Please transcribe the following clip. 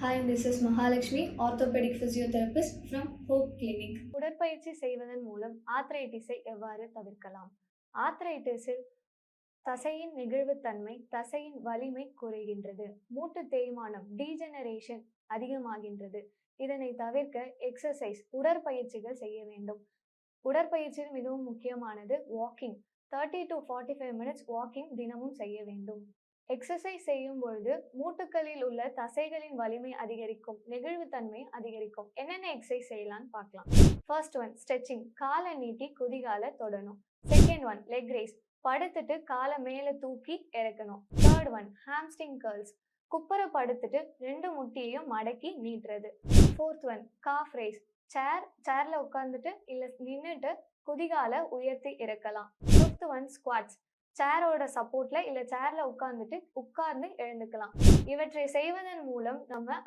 Hi, this is Mahalakshmi, orthopedic physiotherapist from Hope Clinic. உடற்பயிற்சி செய்வதன் மூலம் ஆர்த்ரைட்டிஸை எவ்வாறு தவிர்க்கலாம்? ஆர்த்ரைட்டிஸில் தசையின் நெகிழ்வுத்தன்மை, தசையின் வலிமை குறைகின்றது. மூட்டு தேய்மானம் டீஜெனரேஷன் அதிகமாகின்றது. இதனை தவிர்க்க எக்ஸசைஸ் உடற்பயிற்சிகள் செய்ய வேண்டும். உடற்பயிற்சியில் மிகவும் முக்கியமானது வாக்கிங். 30 to 45 மினிட்ஸ் வாக்கிங் தினமும் செய்ய வேண்டும். எக்ஸசைஸ் செய்யும் பொழுது மூட்டுக்களில் உள்ள தசைகளின் வலிமை அதிகரிக்கும், நெகிழ்வுத்தன்மை அதிகரிக்கும். என்னென்ன எக்ஸசைஸ் செய்யலாம்னு பார்க்கலாம். ஃபர்ஸ்ட் ஒன் ஸ்ட்ரெச்சிங், காலை நீட்டி குதிகால தொடணும். செகண்ட் ஒன் லெக் ரேஸ், படுத்துட்டு காலை மேல தூக்கி இறக்கணும். தேர்ட் ஒன் ஹாம்ஸ்ட்ரிங் கர்ல்ஸ், குப்புற படுத்துட்டு ரெண்டு முட்டியையும் மடக்கி நீட்டுறது. ஃபோர்த் ஒன் காஃப் ரேஸ், சேர்ல உட்கார்ந்துட்டு இல்ல நின்னுட்டு குதிகால உயர்த்தி இறக்கலாம். ஃபிஃப்த் ஒன் ஸ்குவாட்ஸ், சேரோட சப்போர்ட்ல இல்ல சேர்ல உட்கார்ந்து எழுந்துக்கலாம். இவற்றை செய்வதன் மூலம் நம்ம